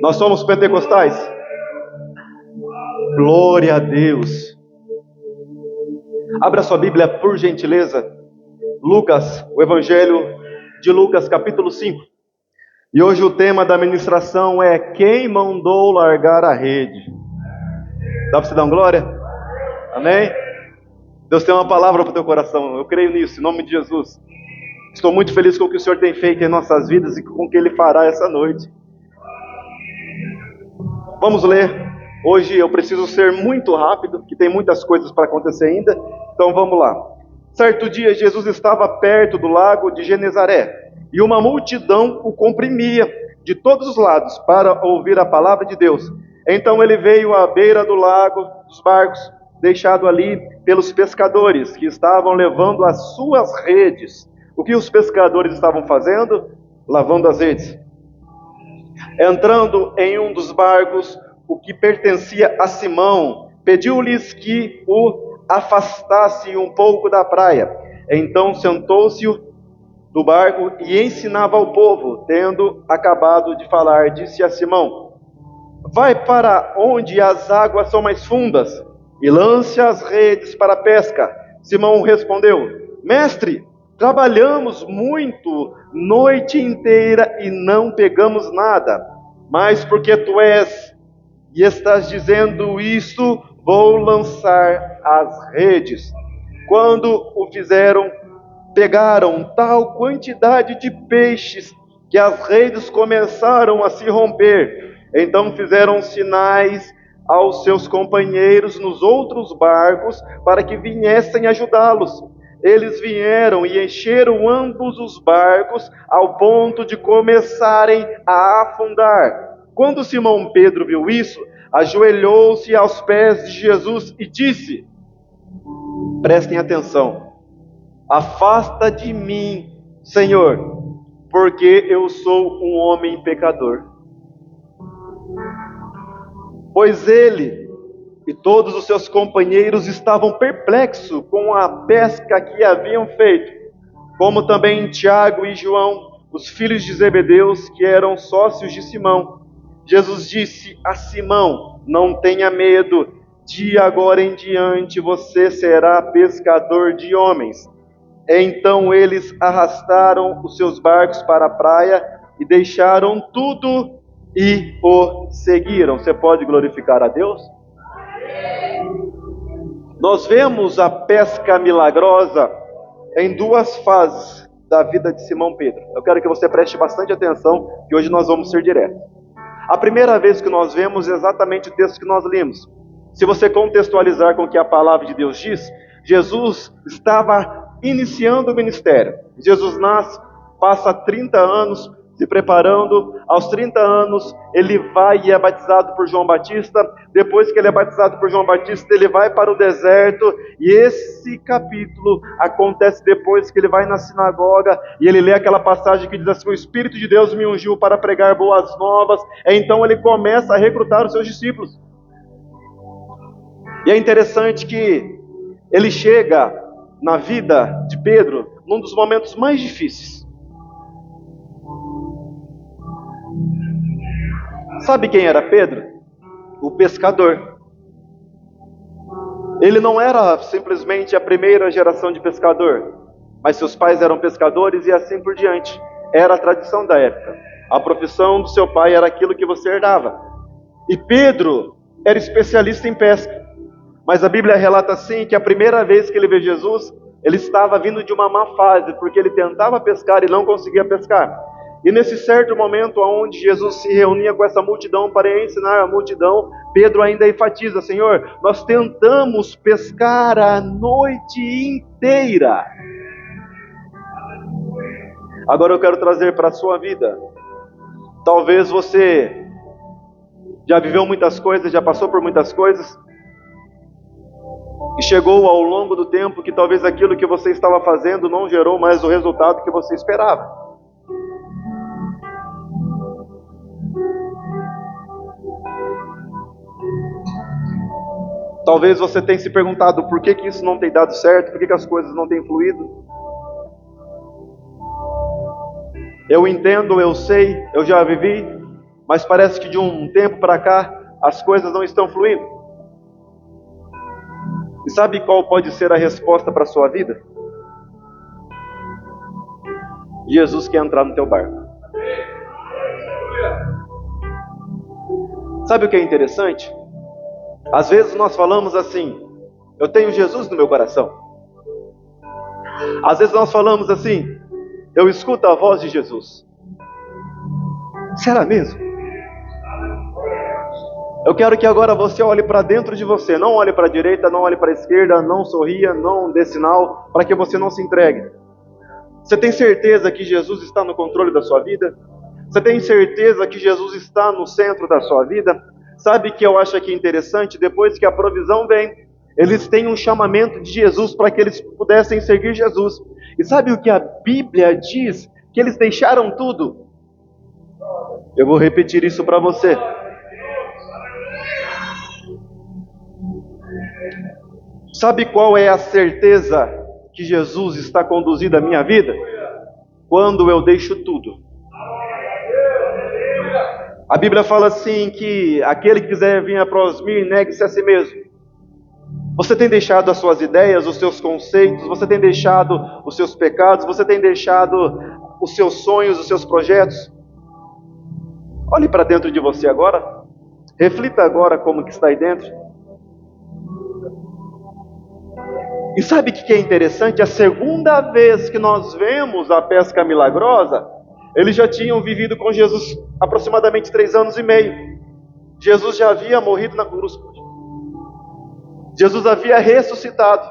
Nós somos pentecostais? Glória a Deus. Abra sua Bíblia, por gentileza. Lucas, o Evangelho de Lucas, capítulo 5. E hoje o tema da ministração é: quem mandou largar a rede? Dá para você dar uma glória? Amém? Deus tem uma palavra para o teu coração. Eu creio nisso, em nome de Jesus. Estou muito feliz com o que o Senhor tem feito em nossas vidas e com o que Ele fará essa noite. Vamos ler. Hoje eu preciso ser muito rápido, que tem muitas coisas para acontecer ainda. Então vamos lá. Certo dia Jesus estava perto do lago de Genezaré, e uma multidão o comprimia de todos os lados para ouvir a palavra de Deus. Então ele veio à beira do lago dos barcos, deixado ali pelos pescadores, que estavam levando as suas redes. O que os pescadores estavam fazendo? Lavando as redes. Entrando em um dos barcos, o que pertencia a Simão, pediu-lhes que o afastasse um pouco da praia. Então sentou-se do barco e ensinava ao povo. Tendo acabado de falar, disse a Simão: vai para onde as águas são mais fundas e lance as redes para a pesca. Simão respondeu: mestre, trabalhamos muito, noite inteira, e não pegamos nada. Mas porque tu és e estás dizendo isso, vou lançar as redes. Quando o fizeram, pegaram tal quantidade de peixes que as redes começaram a se romper. Então fizeram sinais aos seus companheiros nos outros barcos para que viessem ajudá-los. Eles vieram e encheram ambos os barcos ao ponto de começarem a afundar. Quando Simão Pedro viu isso, ajoelhou-se aos pés de Jesus e disse: prestem atenção, afasta de mim, Senhor, porque eu sou um homem pecador. Pois ele e todos os seus companheiros estavam perplexos com a pesca que haviam feito, como também Tiago e João, os filhos de Zebedeus, que eram sócios de Simão. Jesus disse a Simão: não tenha medo, de agora em diante você será pescador de homens. Então eles arrastaram os seus barcos para a praia e deixaram tudo e o seguiram. Você pode glorificar a Deus? Nós vemos a pesca milagrosa em duas fases da vida de Simão Pedro. Eu quero que você preste bastante atenção, que hoje nós vamos ser diretos. A primeira vez que nós vemos é exatamente o texto que nós lemos. Se você contextualizar com o que a palavra de Deus diz, Jesus estava iniciando o ministério. Jesus nasce, passa 30 anos se preparando. Aos 30 anos ele vai e é batizado por João Batista. Depois que ele é batizado por João Batista, ele vai para o deserto. E esse capítulo acontece depois que ele vai na sinagoga e ele lê aquela passagem que diz assim: o Espírito de Deus me ungiu para pregar boas novas. Então ele começa a recrutar os seus discípulos. E é interessante que ele chega na vida de Pedro num dos momentos mais difíceis. Sabe quem era Pedro? O pescador. Ele não era simplesmente a primeira geração de pescador, mas seus pais eram pescadores e assim por diante. Era a tradição da época. A profissão do seu pai era aquilo que você herdava. E Pedro era especialista em pesca. Mas a Bíblia relata assim que a primeira vez que ele vê Jesus, ele estava vindo de uma má fase, porque ele tentava pescar e não conseguia pescar. E nesse certo momento onde Jesus se reunia com essa multidão para ensinar a multidão, Pedro ainda enfatiza: Senhor, nós tentamos pescar a noite inteira. Agora eu quero trazer para a sua vida. Talvez você já viveu muitas coisas, já passou por muitas coisas, e chegou ao longo do tempo que talvez aquilo que você estava fazendo não gerou mais o resultado que você esperava. Talvez você tenha se perguntado por que isso não tem dado certo, por que as coisas não têm fluído. Eu entendo, eu sei, eu já vivi, mas parece que de um tempo para cá as coisas não estão fluindo. E sabe qual pode ser a resposta para a sua vida? Jesus quer entrar no teu barco. Sabe o que é interessante? Às vezes nós falamos assim: eu tenho Jesus no meu coração. Às vezes nós falamos assim: eu escuto a voz de Jesus. Será mesmo? Eu quero que agora você olhe para dentro de você. Não olhe para a direita, não olhe para a esquerda, não sorria, não dê sinal, para que você não se entregue. Você tem certeza que Jesus está no controle da sua vida? Você tem certeza que Jesus está no centro da sua vida? Sabe que eu acho aqui interessante? Depois que a provisão vem, eles têm um chamamento de Jesus para que eles pudessem seguir Jesus. E sabe o que a Bíblia diz? Que eles deixaram tudo. Eu vou repetir isso para você. Sabe qual é a certeza que Jesus está conduzindo a minha vida? Quando eu deixo tudo. A Bíblia fala assim que aquele que quiser vir após mim, negue-se a si mesmo. Você tem deixado as suas ideias, os seus conceitos, você tem deixado os seus pecados, você tem deixado os seus sonhos, os seus projetos? Olhe para dentro de você agora. Reflita agora como que está aí dentro. E sabe o que é interessante? A segunda vez que nós vemos a pesca milagrosa, eles já tinham vivido com Jesus aproximadamente 3 anos e meio. Jesus já havia morrido na cruz. Jesus havia ressuscitado.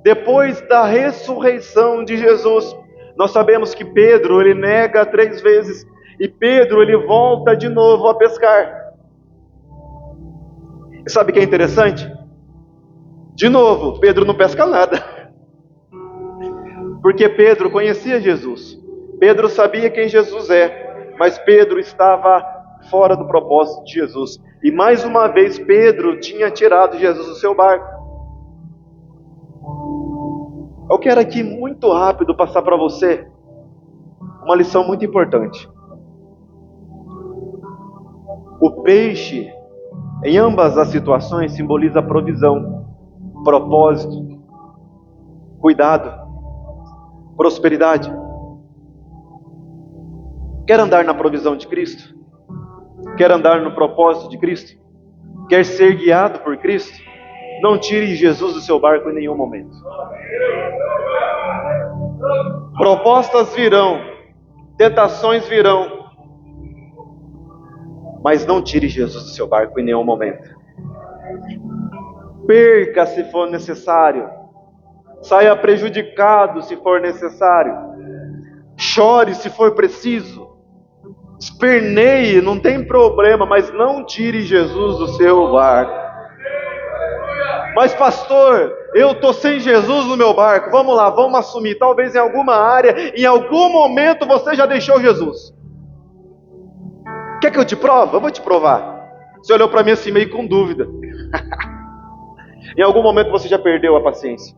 Depois da ressurreição de Jesus, nós sabemos que Pedro, ele nega 3 vezes. E Pedro, ele volta de novo a pescar. E sabe o que é interessante? De novo, Pedro não pesca nada. Porque Pedro conhecia Jesus. Pedro sabia quem Jesus é. Mas Pedro estava fora do propósito de Jesus. E mais uma vez Pedro tinha tirado Jesus do seu barco. Eu quero aqui muito rápido passar para você uma lição muito importante. O peixe, em ambas as situações, simboliza provisão, propósito, cuidado, prosperidade. Quer andar na provisão de Cristo? Quer andar no propósito de Cristo? Quer ser guiado por Cristo? Não tire Jesus do seu barco em nenhum momento. Propostas virão, tentações virão, mas não tire Jesus do seu barco em nenhum momento. Perca se for necessário, saia prejudicado se for necessário, chore se for preciso, esperneie, não tem problema, mas não tire Jesus do seu barco. Mas pastor, eu estou sem Jesus no meu barco. Vamos lá, vamos assumir. Talvez em alguma área, em algum momento você já deixou Jesus. Quer que eu te prove? Eu vou te provar. Você olhou para mim assim meio com dúvida. Em algum momento você já perdeu a paciência.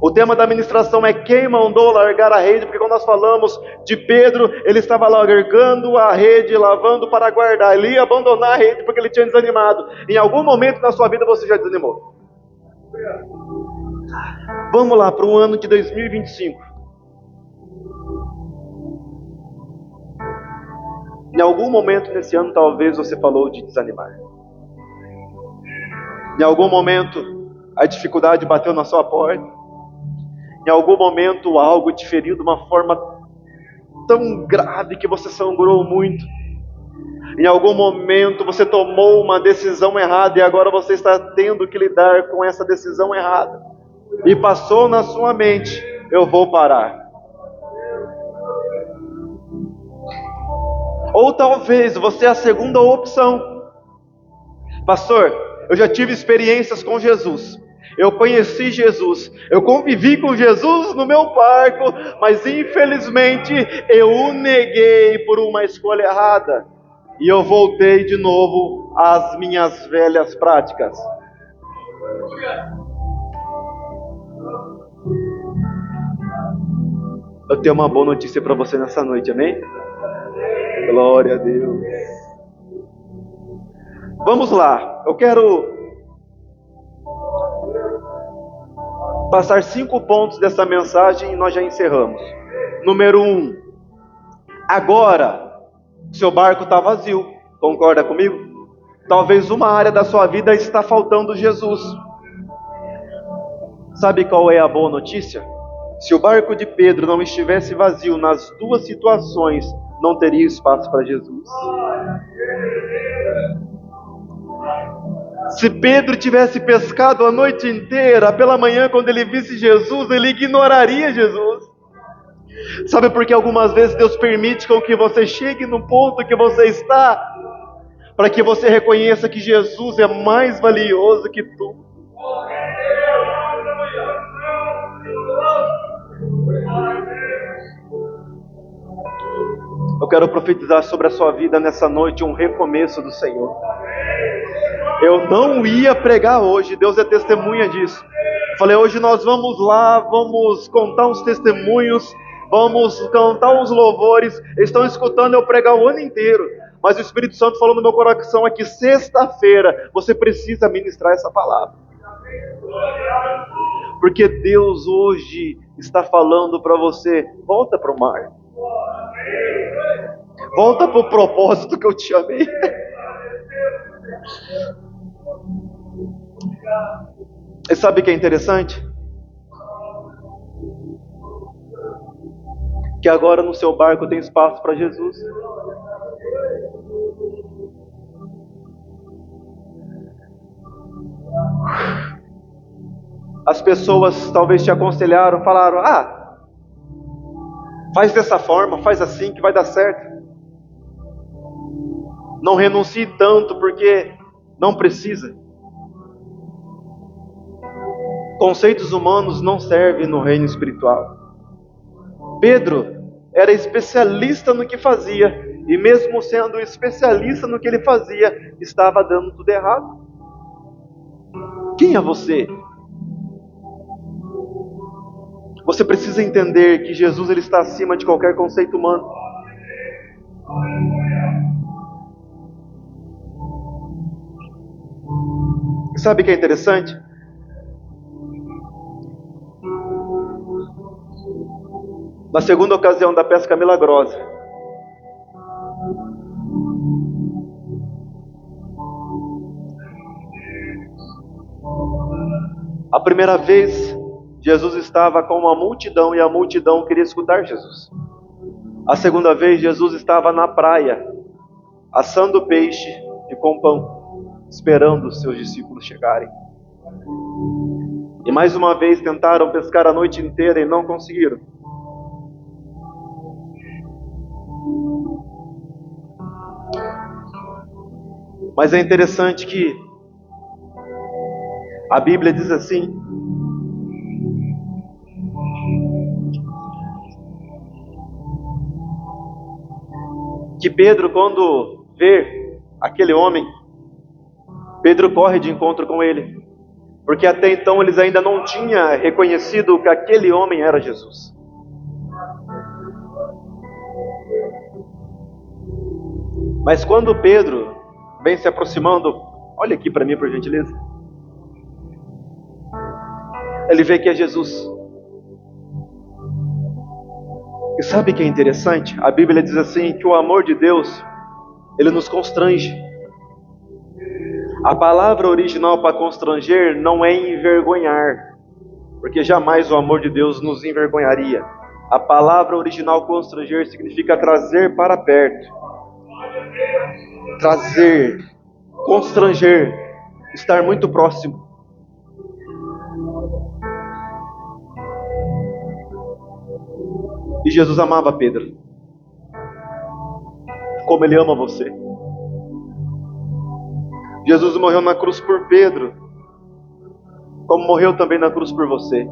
O tema da ministração é quem mandou largar a rede, porque quando nós falamos de Pedro, ele estava largando a rede, lavando para guardar. Ele ia abandonar a rede porque ele tinha desanimado. Em algum momento na sua vida você já desanimou. Vamos lá para o ano de 2025. Em algum momento nesse ano talvez você falou de desanimar. Em algum momento a dificuldade bateu na sua porta. Em algum momento algo te feriu de uma forma tão grave que você sangrou muito. Em algum momento você tomou uma decisão errada e agora você está tendo que lidar com essa decisão errada. E passou na sua mente: eu vou parar. Ou talvez você é a segunda opção. Pastor, eu já tive experiências com Jesus. Eu conheci Jesus. Eu convivi com Jesus no meu barco. Mas infelizmente eu o neguei por uma escolha errada. E eu voltei de novo às minhas velhas práticas. Eu tenho uma boa notícia para você nessa noite, amém? Glória a Deus. Vamos lá. Eu quero passar 5 pontos dessa mensagem e nós já encerramos. Número 1. Agora, seu barco está vazio. Concorda comigo? Talvez uma área da sua vida está faltando Jesus. Sabe qual é a boa notícia? Se o barco de Pedro não estivesse vazio nas 2 situações, não teria espaço para Jesus. Se Pedro tivesse pescado a noite inteira, pela manhã, quando ele visse Jesus, ele ignoraria Jesus. Sabe por que algumas vezes Deus permite com que você chegue no ponto que você está, para que você reconheça que Jesus é mais valioso que tu. Eu quero profetizar sobre a sua vida nessa noite um recomeço do Senhor. Eu não ia pregar hoje, Deus é testemunha disso. Falei, hoje nós vamos lá, vamos contar uns testemunhos, vamos cantar uns louvores. Eles estão escutando eu pregar o ano inteiro. Mas o Espírito Santo falou no meu coração aqui, sexta-feira, você precisa ministrar essa palavra. Porque Deus hoje está falando para você, volta para o mar. Volta para o propósito que eu te chamei. E sabe o que é interessante? Que agora no seu barco tem espaço para Jesus. As pessoas talvez te aconselharam, falaram, faz dessa forma, faz assim que vai dar certo. Não renuncie tanto porque não precisa. Conceitos humanos não servem no reino espiritual. Pedro era especialista no que fazia, e mesmo sendo especialista no que ele fazia, estava dando tudo errado. Quem é você? Você precisa entender que Jesus ele está acima de qualquer conceito humano. Sabe o que é interessante? Na segunda ocasião da pesca milagrosa, a primeira vez, Jesus estava com uma multidão e a multidão queria escutar Jesus. A segunda vez, Jesus estava na praia, assando peixe e com pão, esperando os seus discípulos chegarem. E mais uma vez tentaram pescar a noite inteira e não conseguiram. Mas é interessante que a Bíblia diz assim, que Pedro, quando vê aquele homem, Pedro corre de encontro com ele, porque até então eles ainda não tinham reconhecido que aquele homem era Jesus. Mas quando Pedro vem se aproximando, olha aqui para mim por gentileza, ele vê que é Jesus. E sabe o que é interessante? A Bíblia diz assim, que o amor de Deus, ele nos constrange. A palavra original para constranger não é envergonhar, porque jamais o amor de Deus nos envergonharia. A palavra original constranger significa trazer para perto. Trazer, constranger, estar muito próximo. E Jesus amava Pedro, como ele ama você. Jesus morreu na cruz por Pedro, como morreu também na cruz por você.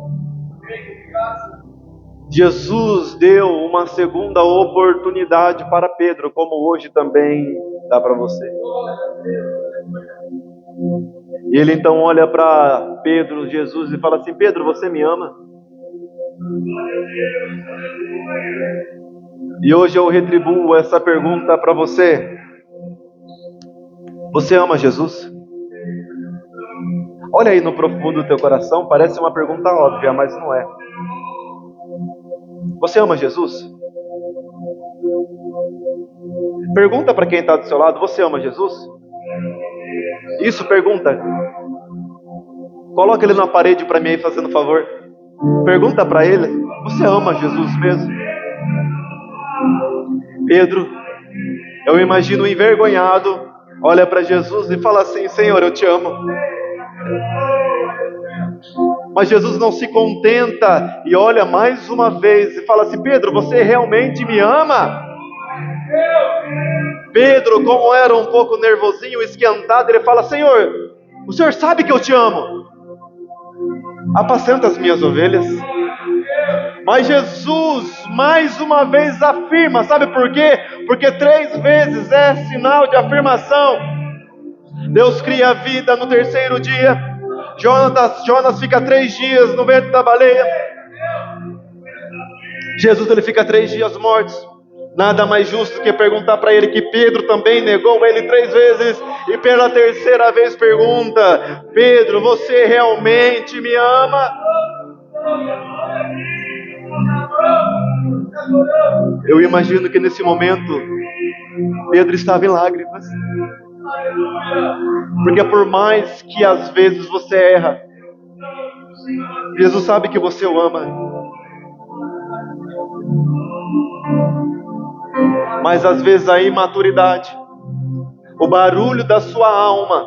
Jesus deu uma segunda oportunidade para Pedro, como hoje também dá para você. E ele então olha para Pedro, Jesus, e fala assim, Pedro, você me ama? E hoje eu retribuo essa pergunta para você. Você ama Jesus? Olha aí no profundo do teu coração, parece uma pergunta óbvia, mas não é. Você ama Jesus? Pergunta para quem está do seu lado, você ama Jesus? Isso, pergunta. Coloca ele na parede para mim aí, fazendo favor. Pergunta para ele, você ama Jesus mesmo? Pedro, eu imagino envergonhado, olha para Jesus e fala assim, Senhor, eu te amo. Mas Jesus não se contenta e olha mais uma vez e fala assim, Pedro, você realmente me ama? Pedro, como era um pouco nervosinho, esquentado, ele fala, Senhor, o Senhor sabe que eu te amo. Apacenta as minhas ovelhas. Mas Jesus, mais uma vez, afirma, sabe por quê? Porque 3 vezes é sinal de afirmação. Deus cria a vida no 3º dia. Jonas fica 3 dias no ventre da baleia. Jesus, ele fica 3 dias mortos. Nada mais justo que perguntar para ele que Pedro também negou ele 3 vezes. E pela 3ª vez pergunta, Pedro, você realmente me ama? Eu imagino que nesse momento Pedro estava em lágrimas. Porque por mais que às vezes você erra, Jesus sabe que você o ama. Mas às vezes a imaturidade, o barulho da sua alma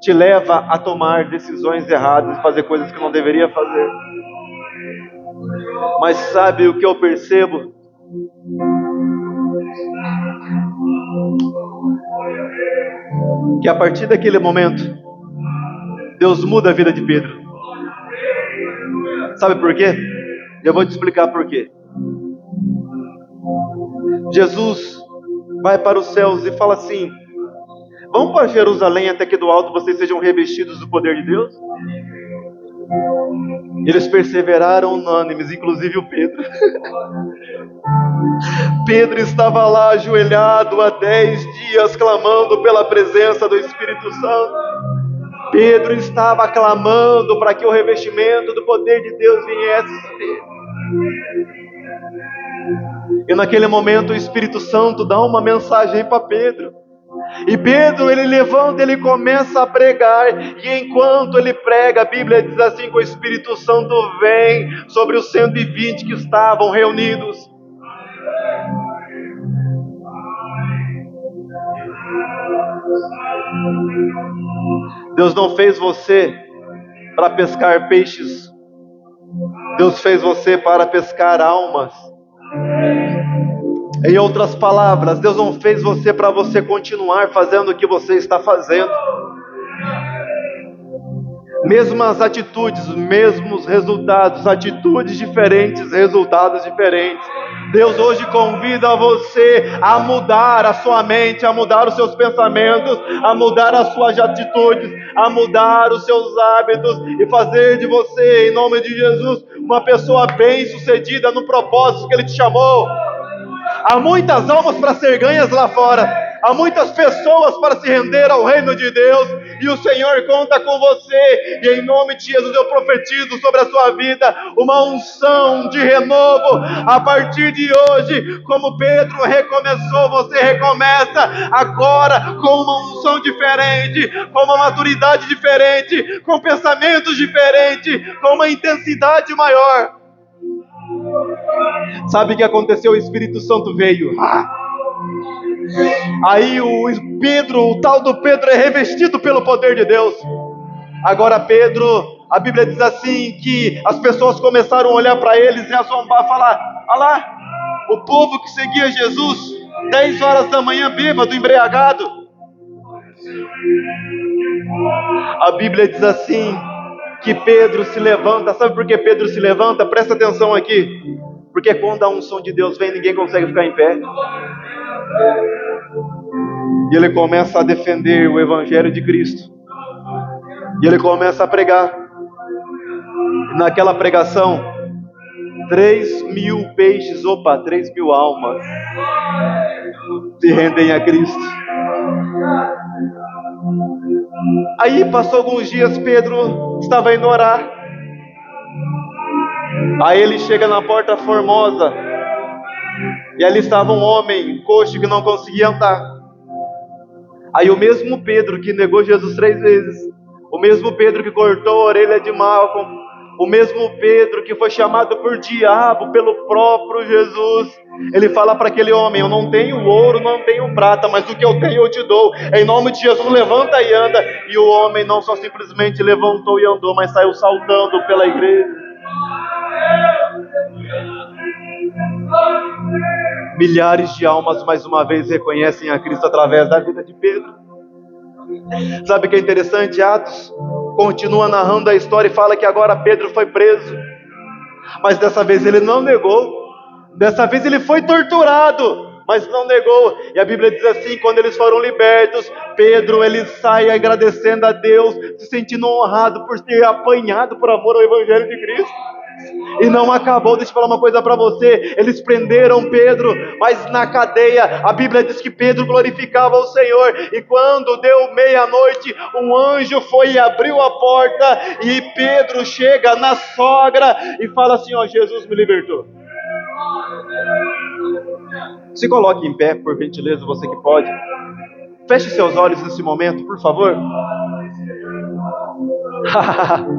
te leva a tomar decisões erradas e fazer coisas que não deveria fazer. Mas sabe o que eu percebo? Que a partir daquele momento, Deus muda a vida de Pedro. Sabe por quê? Eu vou te explicar por quê. Jesus vai para os céus e fala assim, vão para Jerusalém até que do alto vocês sejam revestidos do poder de Deus? Eles perseveraram unânimes, inclusive o Pedro. Pedro estava lá ajoelhado há 10 dias clamando pela presença do Espírito Santo. Pedro estava clamando para que o revestimento do poder de Deus viesse sobre ele. E naquele momento o Espírito Santo dá uma mensagem para Pedro. E Pedro, ele levanta, ele começa a pregar. E enquanto ele prega, a Bíblia diz assim que o Espírito Santo vem sobre os 120 que estavam reunidos. Deus não fez você para pescar peixes. Deus fez você para pescar almas. Em outras palavras, Deus não fez você para você continuar fazendo o que você está fazendo. Mesmas atitudes, mesmos resultados, atitudes diferentes, resultados diferentes. Deus hoje convida você a mudar a sua mente, a mudar os seus pensamentos, a mudar as suas atitudes, a mudar os seus hábitos e fazer de você, em nome de Jesus, uma pessoa bem-sucedida no propósito que Ele te chamou. Há muitas almas para ser ganhas lá fora. Há muitas pessoas para se render ao reino de Deus. E o Senhor conta com você. E em nome de Jesus eu profetizo sobre a sua vida uma unção de renovo. A partir de hoje, como Pedro recomeçou, você recomeça agora com uma unção diferente, com uma maturidade diferente, com pensamentos diferentes, com uma intensidade maior. Sabe o que aconteceu? O Espírito Santo veio. Aí o tal do Pedro é revestido pelo poder de Deus. Agora Pedro, a Bíblia diz assim, que as pessoas começaram a olhar para eles e a zombar, falar, olha lá, o povo que seguia Jesus, 10 horas da manhã, bêbado, embriagado. A Bíblia diz assim, que Pedro se levanta. Sabe por que Pedro se levanta? Presta atenção aqui. Porque quando a unção de Deus vem, ninguém consegue ficar em pé. E ele começa a defender o Evangelho de Cristo. E ele começa a pregar. E naquela pregação, 3.000 peixes, 3.000 almas se rendem a Cristo. Aí passou alguns dias, Pedro estava indo orar. Aí ele chega na Porta Formosa, e ali estava um homem coxo que não conseguia andar. Aí o mesmo Pedro que negou Jesus 3 vezes, o mesmo Pedro que cortou a orelha de Malcolm, o mesmo Pedro que foi chamado por diabo pelo próprio Jesus, ele fala para aquele homem: eu não tenho ouro, não tenho prata, mas o que eu tenho eu te dou. Em nome de Jesus, levanta e anda. E o homem não só simplesmente levantou e andou, mas saiu saltando pela igreja. Milhares de almas mais uma vez reconhecem a Cristo através da vida de Pedro. Sabe o que é interessante? Atos continua narrando a história e fala que agora Pedro foi preso, mas dessa vez ele não negou. Dessa vez ele foi torturado, mas não negou. E a Bíblia diz assim: quando eles foram libertos, Pedro ele sai agradecendo a Deus, se sentindo honrado por ter apanhado por amor ao Evangelho de Cristo. E não acabou. Deixa eu falar uma coisa para você: eles prenderam Pedro, mas na cadeia a Bíblia diz que Pedro glorificava o Senhor. E quando deu meia-noite, um anjo foi e abriu a porta, e Pedro chega na sogra e fala assim: ó, Jesus me libertou. Se coloque em pé, por gentileza, você que pode. Feche seus olhos nesse momento, por favor.